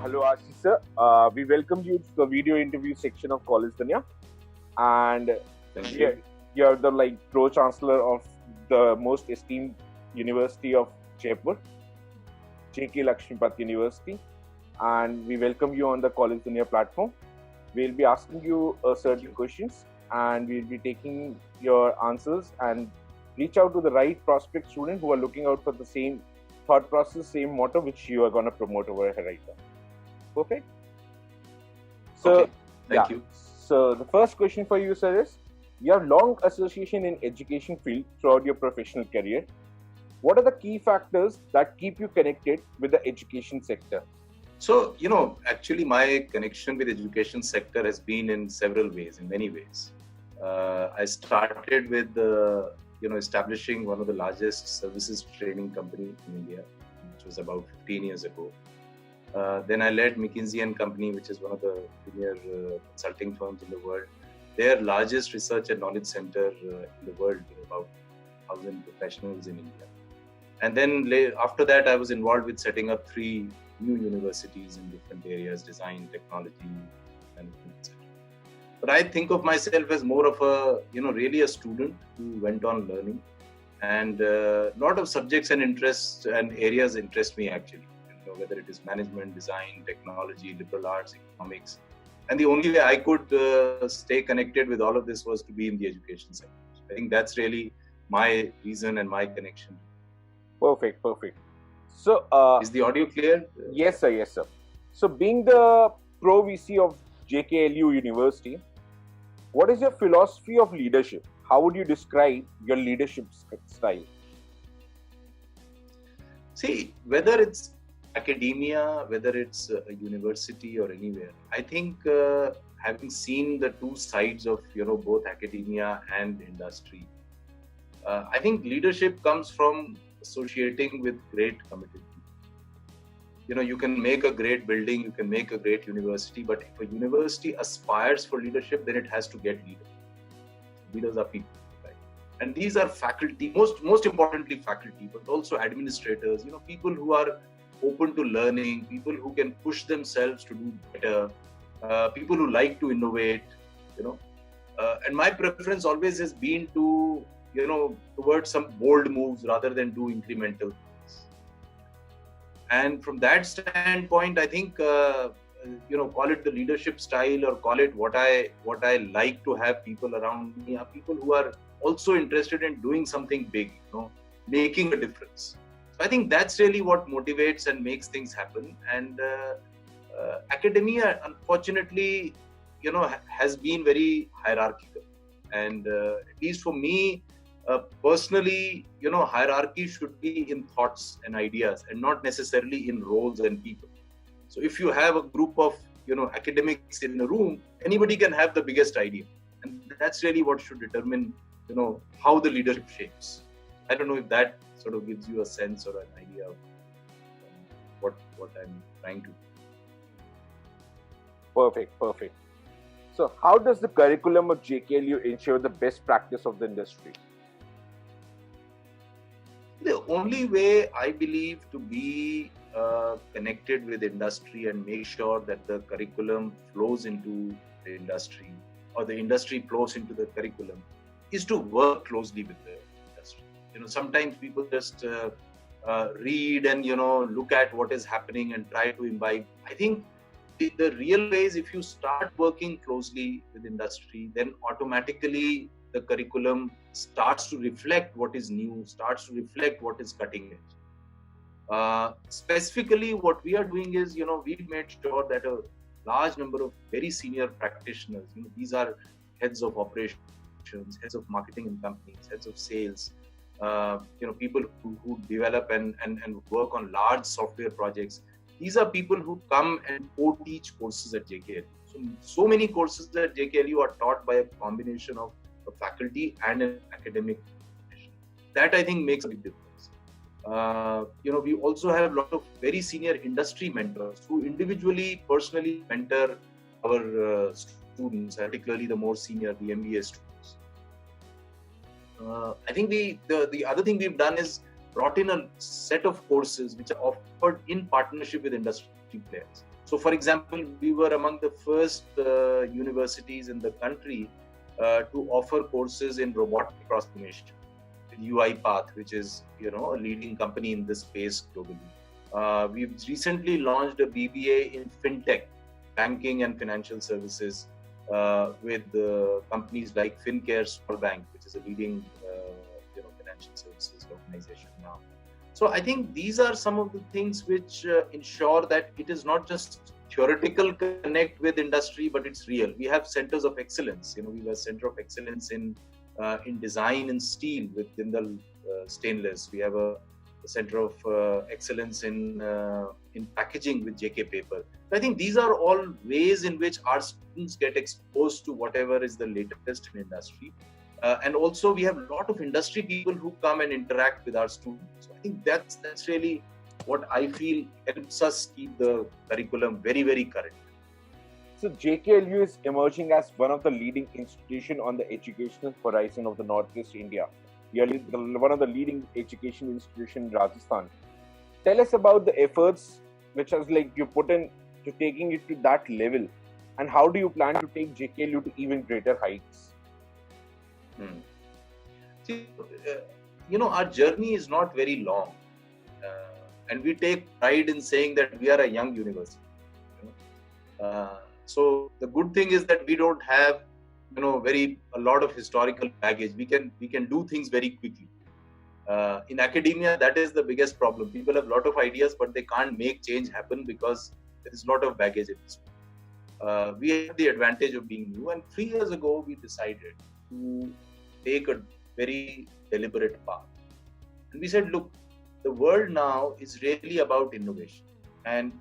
Hello, Ashish sir. We welcome you to the video interview section of College Dunya, and Thank you're, you. you're the pro chancellor of the most esteemed University of Jaipur, JK Lakshmipat University, and we welcome you on the College Dunya platform. We'll be asking you certain questions, and we'll be taking your answers and reach out to the right prospect student who are looking out for the same thought process, same motto which you are going to promote over here right now. Perfect. So, Okay. Thank you. So the first question for you, sir, is you have long association in education field throughout your professional career. What are the key factors that keep you connected with the education sector? So, actually my connection with education sector has been in several ways, in many ways. I started with, establishing one of the largest services training company in India, which was about 15 years ago. Then I led McKinsey & Company, which is one of the premier consulting firms in the world. Their largest research and knowledge center in the world, with about 1,000 professionals in India. And then after that, I was involved with setting up 3 new universities in different areas: design, technology, and etc. But I think of myself as more of a, really a student who went on learning, and a lot of subjects and interests and areas interest me actually. Whether it is management, design, technology, liberal arts, economics. And the only way I could stay connected with all of this was to be in the education sector. I think that's really my reason and my connection. Perfect. So, is the audio clear? Yes, sir. So, being the pro VC of JKLU University, what is your philosophy of leadership? How would you describe your leadership style? See, whether it's academia, whether it's a university or anywhere, I think having seen the two sides of both academia and industry, I think leadership comes from associating with great committed people. You can make a great building, you can make a great university, but if a university aspires for leadership, then it has to get leaders. Leaders are people. And these are faculty, most importantly faculty, but also administrators, people who are open to learning, people who can push themselves to do better, people who like to innovate, and my preference always has been to, towards some bold moves rather than do incremental things. And from that standpoint, I think, call it the leadership style or call it what I like to have people around me are people who are also interested in doing something big, making a difference. So I think that's really what motivates and makes things happen. And academia, unfortunately, has been very hierarchical. And at least for me, personally, hierarchy should be in thoughts and ideas and not necessarily in roles and people. So if you have a group of, academics in a room, anybody can have the biggest idea. And that's really what should determine, how the leadership shapes. I don't know if that sort of gives you a sense or an idea of what I'm trying to do. Perfect. So, how does the curriculum of JKLU ensure the best practice of the industry? The only way I believe to be connected with industry and make sure that the curriculum flows into the industry or the industry flows into the curriculum is to work closely with the industry. Sometimes people just read and, look at what is happening and try to imbibe. I think the real way is if you start working closely with industry, then automatically the curriculum starts to reflect what is new, starts to reflect what is cutting edge. Specifically, what we are doing is, we've made sure that a large number of very senior practitioners, these are heads of operations, heads of marketing in companies, heads of sales, people who develop and work on large software projects. These are people who come and co-teach courses at JKLU. So many courses at JKLU are taught by a combination of a faculty and an academic profession. That I think makes a big difference. We also have a lot of very senior industry mentors who individually, personally mentor our students, particularly the more senior, the MBA students. I think the other thing we've done is brought in a set of courses which are offered in partnership with industry. industry players. So, for example, we were among the first universities in the country to offer courses in robotic process automation with UiPath, which is a leading company in this space globally. We've recently launched a BBA in fintech, banking and financial services, with companies like FinCare Small Bank, which is a leading financial services organization now. So I think these are some of the things which ensure that it is not just theoretical connect with industry, but it's real. We have centers of excellence. We have a center of excellence in design and steel with Jindal Stainless. We have a center of excellence in packaging with JK Paper. So I think these are all ways in which our students get exposed to whatever is the latest in industry. And also we have a lot of industry people who come and interact with our students. So I think that's really what I feel helps us keep the curriculum very, very current. So JKLU is emerging as one of the leading institutions on the educational horizon of the Northeast India. You are one of the leading education institutions in Rajasthan. Tell us about the efforts which has you put in to taking it to that level, and how do you plan to take JKLU to even greater heights? See, our journey is not very long, and we take pride in saying that we are a young university. So the good thing is that we don't have, a lot of historical baggage. We can do things very quickly. In academia, that is the biggest problem. People have a lot of ideas, but they can't make change happen because there is a lot of baggage in this. We have the advantage of being new, and 3 years ago we decided to take a very deliberate path. And we said, look, the world now is really about innovation. And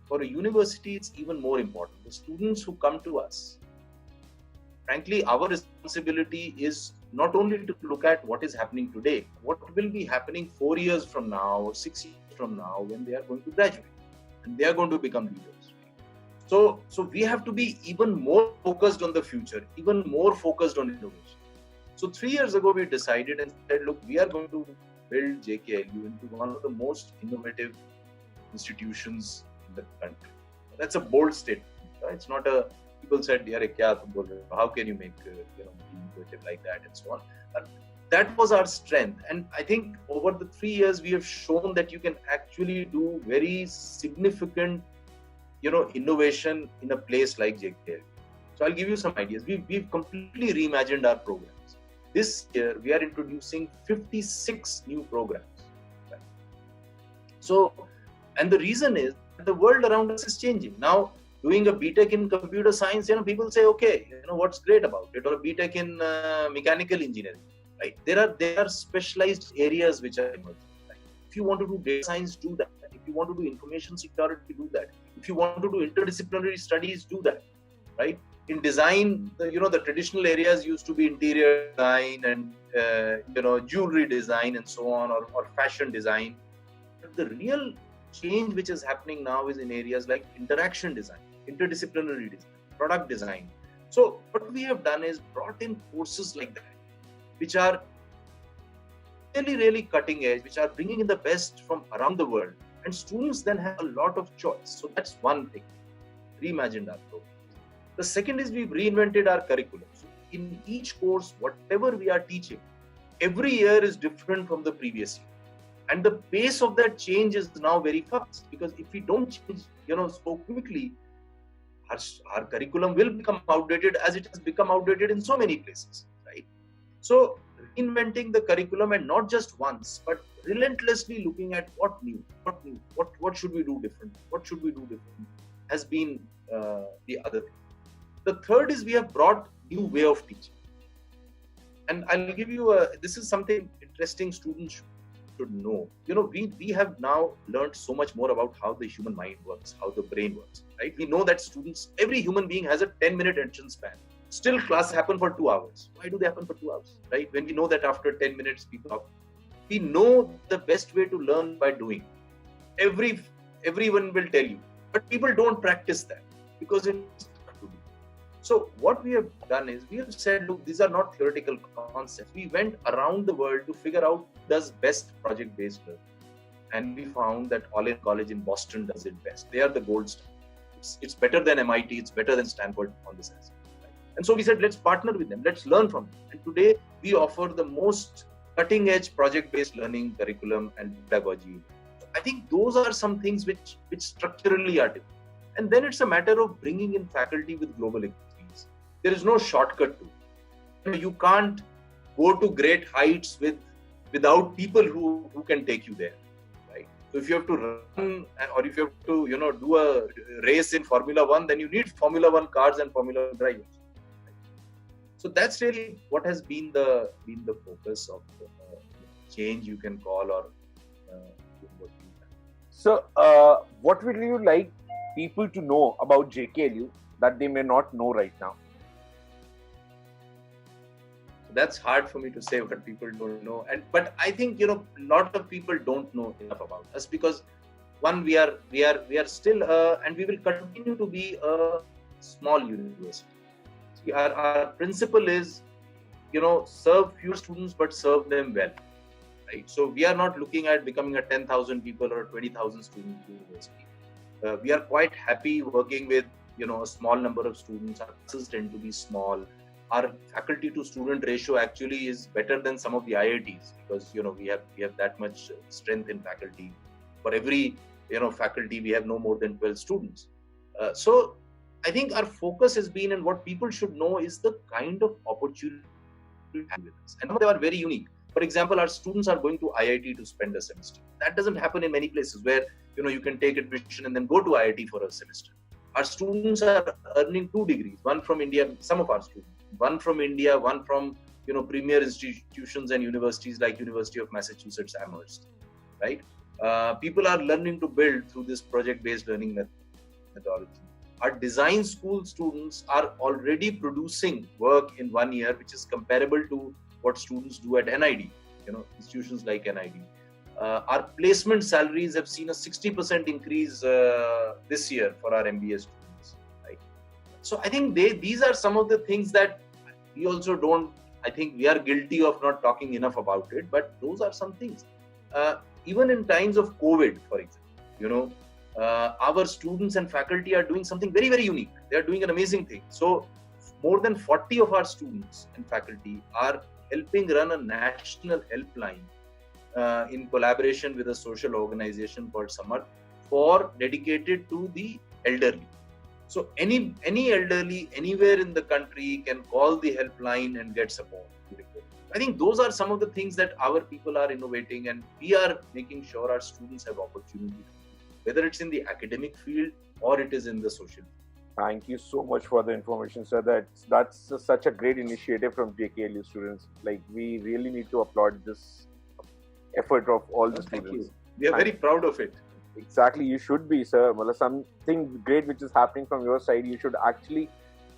for a university, it's even more important. The students who come to us, frankly, our responsibility is not only to look at what is happening today, what will be happening 4 years from now or 6 years from now when they are going to graduate and they are going to become leaders. So we have to be even more focused on the future, even more focused on innovation. So 3 years ago, we decided and said, look, we are going to build JKLU into one of the most innovative institutions in the country. That's a bold statement. It's not people said, how can you make innovative like that and so on. That was our strength. And I think over the 3 years, we have shown that you can actually do very significant innovation in a place like JKLU. So I'll give you some ideas. We've completely reimagined our programs. This year, we are introducing 56 new programs. Right? So, and the reason is that the world around us is changing. Now, doing a BTech in computer science, people say, okay, what's great about it? Or a BTech in mechanical engineering, right? There are specialized areas which are emerging. Right? If you want to do data science, do that. If you want to do information security, do that. If you want to do interdisciplinary studies, do that, right? In design, the traditional areas used to be interior design and, jewelry design and so on, or fashion design. But the real change which is happening now is in areas like interaction design, interdisciplinary design, product design. So what we have done is brought in courses like that, which are really, really cutting edge, which are bringing in the best from around the world. And students then have a lot of choice. So that's one thing. Reimagined our program. The second is we've reinvented our curriculum. So in each course, whatever we are teaching, every year is different from the previous year. And the pace of that change is now very fast, because if we don't change, so quickly, our curriculum will become outdated, as it has become outdated in so many places, right? So reinventing the curriculum, and not just once, but relentlessly looking at what should we do different, has been the other thing. The third is we have brought new way of teaching. And I'll give you this is something interesting students should know. We have now learned so much more about how the human mind works, how the brain works, right? We know that every human being has a 10-minute attention span. Still, classes happen for 2 hours. Why do they happen for 2 hours, right? When we know that after 10 minutes, people are, we know the best way to learn by doing. Everyone will tell you, but people don't practice that because it's hard to do. So what we have done is we have said, look, these are not theoretical concepts. We went around the world to figure out does best project-based learning. and we found that All In College in Boston does it best. They are the gold standard. It's better than MIT, it's better than Stanford on this aspect. Right? And so we said, let's partner with them, let's learn from them. And today we offer the most cutting-edge project-based learning curriculum and pedagogy. I think those are some things which structurally are different. And then it's a matter of bringing in faculty with global expertise. There is no shortcut to it. You can't go to great heights without people who can take you there. Right? So if you have to run, or if you have to do a race in Formula One, then you need Formula One cars and Formula One drivers. Right? So that's really what has been the focus of change, you can call, or what we have. So, what would you like people to know about JKLU that they may not know right now? That's hard for me to say what people don't know, but I think a lot of people don't know enough about us, because one, we are still and we will continue to be a small university. See, our principle is serve few students but serve them well. Right? So we are not looking at becoming a 10,000 people or 20,000 student university. We are quite happy working with a small number of students. Our classes tend to be small. Our faculty to student ratio actually is better than some of the IITs, because we have that much strength in faculty. For every faculty we have no more than 12 students. So I think our focus has been, and what people should know is the kind of opportunity we have with us, and they are very unique. For example, our students are going to IIT to spend a semester. That doesn't happen in many places where you can take admission and then go to IIT for a semester. Our students are earning 2 degrees, one from India, some of our students, one from India, one from premier institutions and universities like University of Massachusetts Amherst. Right? People are learning to build through this project-based learning methodology. Our design school students are already producing work in 1 year, which is comparable to what students do at NID, institutions like NID. Our placement salaries have seen a 60% increase this year for our MBA students. Right? So I think these are some of the things that we also don't, I think we are guilty of not talking enough about it, but those are some things. Even in times of COVID, for example, our students and faculty are doing something very, very unique. They are doing an amazing thing. So more than 40 of our students and faculty are helping run a national helpline in collaboration with a social organization called Samarth, dedicated to the elderly. So any elderly anywhere in the country can call the helpline and get support. I think those are some of the things that our people are innovating, and we are making sure our students have opportunity, whether it's in the academic field or it is in the social field. Thank you so much for the information, sir. That's such a great initiative from JKLU students. Like, we really need to applaud this effort of all the students. Thank you. We are very proud of it. Exactly, you should be, sir. Well, something great which is happening from your side, you should actually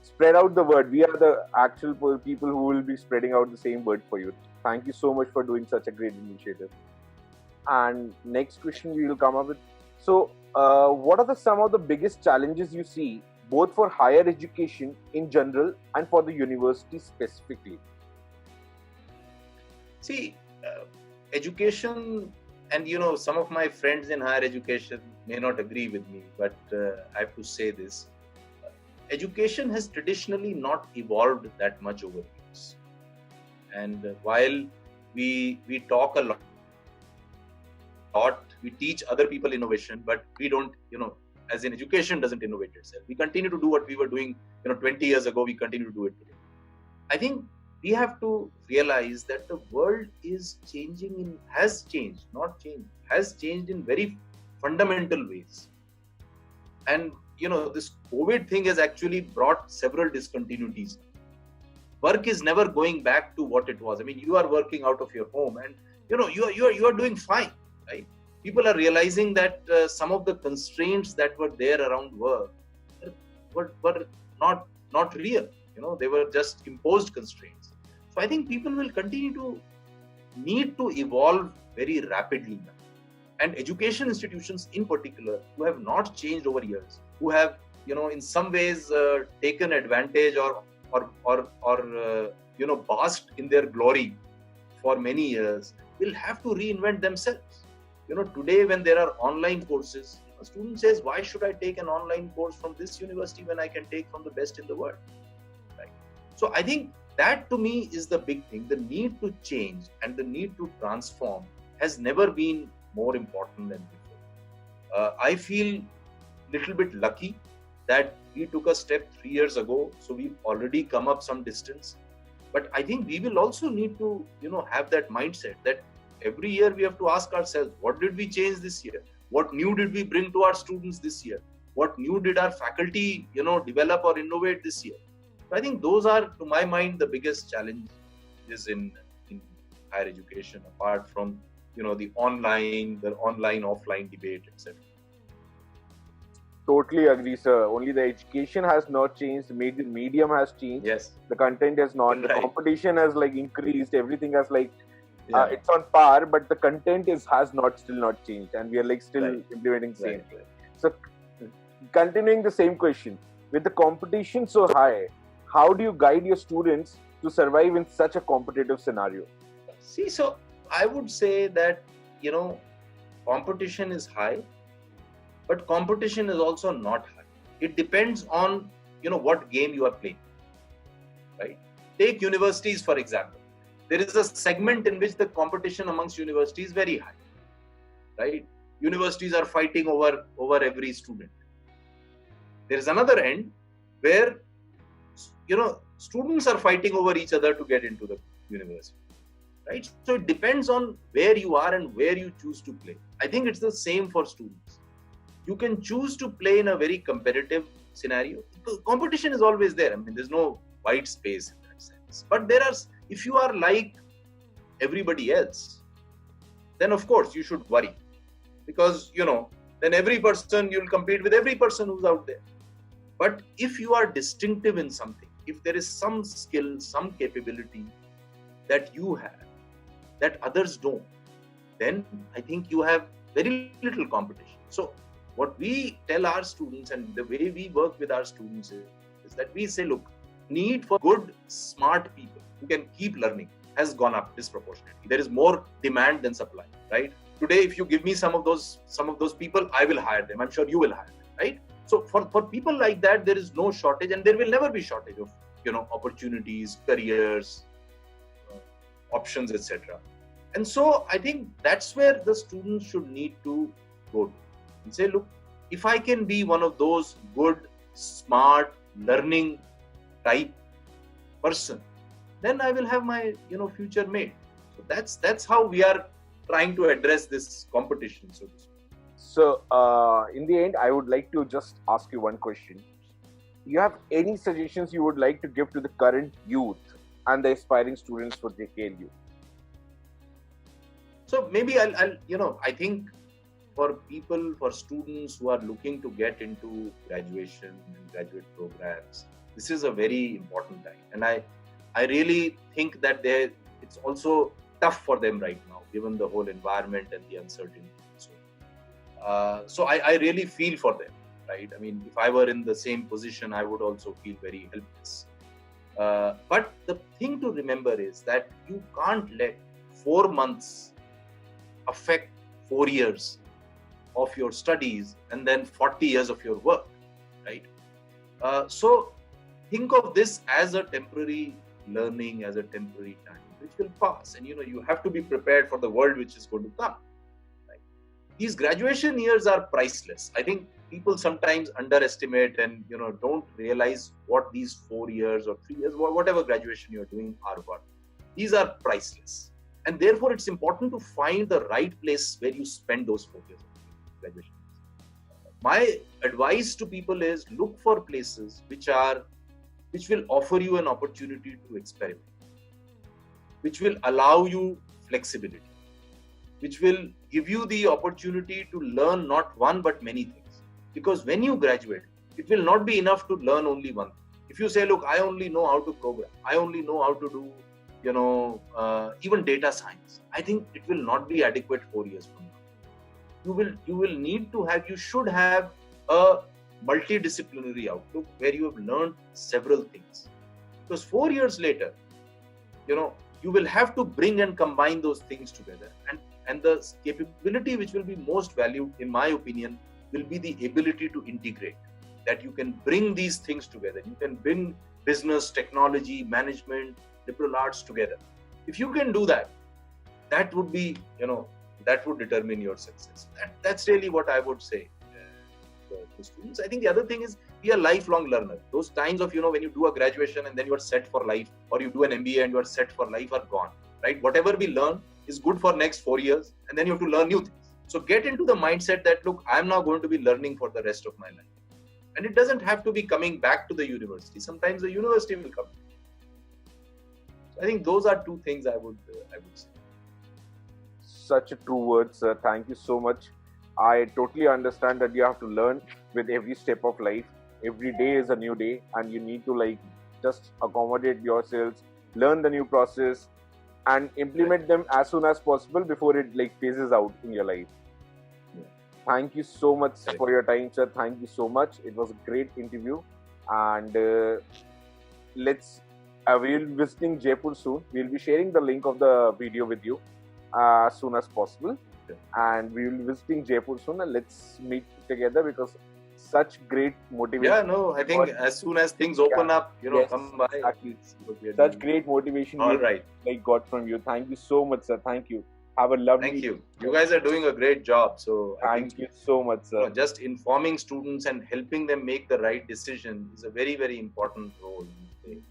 spread out the word. We are the actual people who will be spreading out the same word for you. Thank you so much for doing such a great initiative. And next question we will come up with. So, what are some of the biggest challenges you see, both for higher education in general and for the university specifically? See, education, and some of my friends in higher education may not agree with me, but I have to say this. Education has traditionally not evolved that much over years. And while we talk a lot, we teach other people innovation, but we don't, as in education doesn't innovate itself. We continue to do what we were doing, 20 years ago, we continue to do it today. I think we have to realize that the world is changing has changed in very fundamental ways. And, this COVID thing has actually brought several discontinuities. Work is never going back to what it was. I mean, you are working out of your home and, you are doing fine, right? People are realizing that some of the constraints that were there around work were not real. They were just imposed constraints. So I think people will continue to need to evolve very rapidly now. And education institutions in particular, who have not changed over years, who have, in some ways taken advantage or basked in their glory for many years, will have to reinvent themselves. today when there are online courses, a student says, why should I take an online course from this university when I can take from the best in the world? Right. So I think that to me is the big thing. The need to change and the need to transform has never been more important than before. I feel little bit lucky that we took a step 3 years ago, so we've already come up some distance. But I think we will also need to, have that mindset that every year we have to ask ourselves, what did we change this year? What new did we bring to our students this year? What new did our faculty, develop or innovate this year? So I think those are, to my mind, the biggest challenges in higher education, apart from, the online, offline debate, etc. Totally agree, sir. Only the education has not changed. The medium has changed. Yes. The content has not. Right. The competition has increased. Everything has it's on par, but the content has still not changed, and we are still implementing the same thing. So, continuing the same question, with the competition so high, how do you guide your students to survive in such a competitive scenario? See, so I would say that competition is high, but competition is also not high. It depends on what game you are playing. Right? Take universities for example. There is a segment in which the competition amongst universities is very high, right? Universities are fighting over every student. There is another end where, students are fighting over each other to get into the university, right? So it depends on where you are and where you choose to play. I think it's the same for students. You can choose to play in a very competitive scenario. Competition is always there. I mean, there's no white space in that sense. But if you are like everybody else, then of course you should worry, because then every person, you'll compete with every person who's out there. But if you are distinctive in something, if there is some skill, some capability that you have that others don't, then I think you have very little competition. So what we tell our students and the way we work with our students is that we say, look, need for good, smart people who can keep learning has gone up disproportionately. There is more demand than supply, right? Today, if you give me some of those people, I will hire them. I'm sure you will hire them, right? So for people like that, there is no shortage, and there will never be shortage of opportunities, careers, options, etc. And so I think that's where the students should need to go to and say, look, if I can be one of those good, smart, learning type person, then I will have my future made. So that's how we are trying to address this competition, so to speak. So in the end, I would like to just ask you one question. Do you have any suggestions you would like to give to the current youth and the aspiring students for JKLU? So maybe I'll I think for students who are looking to get into graduation and graduate programs, this is a very important time. And I really think that it's also tough for them right now, given the whole environment and the uncertainty. So I really feel for them, right? I mean, if I were in the same position, I would also feel very helpless. But the thing to remember is that you can't let 4 months affect 4 years of your studies and then 40 years of your work, right? So think of this as a temporary learning, as a temporary time, which will pass. And you have to be prepared for the world which is going to come. Right? These graduation years are priceless. I think people sometimes underestimate and don't realize what these 4 years or 3 years, whatever graduation you're doing, are worth. These are priceless. And therefore, it's important to find the right place where you spend those 4 years of graduation. My advice to people is look for places which will offer you an opportunity to experiment, which will allow you flexibility, which will give you the opportunity to learn not one but many things. Because when you graduate, it will not be enough to learn only one thing. If you say, look, I only know how to program, I only know how to do even data science, I think it will not be adequate 4 years from now. You should have a multidisciplinary outlook where you have learned several things. Because 4 years later, you will have to bring and combine those things together. And And the capability which will be most valued, in my opinion, will be the ability to integrate. That you can bring these things together. You can bring business, technology, management, liberal arts together. If you can do that, that would be, that would determine your success. That's really what I would say to students. I think the other thing is, be a lifelong learner. Those times of, when you do a graduation and then you are set for life, or you do an MBA and you are set for life, are gone, right? Whatever we learn is good for next 4 years, and then you have to learn new things. So get into the mindset that, look, I'm now going to be learning for the rest of my life. And it doesn't have to be coming back to the university. Sometimes the university will come. So I think those are two things I would say. Such a true word, sir. Thank you so much. I totally understand that you have to learn with every step of life. Every day is a new day, and you need to just accommodate yourselves, learn the new process, and implement them as soon as possible before it phases out in your life. Thank you so much for your time, sir. Thank you so much. It was a great interview, and we'll be visiting Jaipur soon. We'll be sharing the link of the video with you as soon as possible, and we will be visiting Jaipur soon. And let's meet together, because such great motivation. Yeah, no, I think as soon as things open up, come by. Exactly. Such great motivation. All right. Got from you. Thank you so much, sir. Thank you. Have a lovely. Thank you. You guys are doing a great job. So thank you so much, sir. Just informing students and helping them make the right decision is a very, very important role.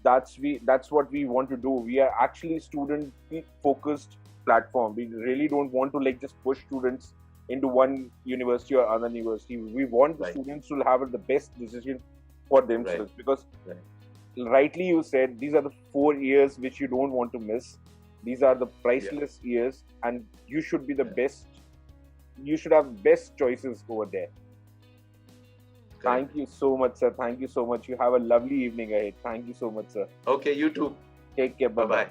That's what we want to do. We are actually student-focused platform. We really don't want to just push students into one university or other university. We want the students to have the best decision for themselves, because rightly you said, these are the 4 years which you don't want to miss. These are the priceless years, and you should be the best. You should have best choices over there. Thank you so much, sir. Thank you so much. You have a lovely evening ahead. Thank you so much, sir. Okay, you too. Take care. Bye-bye.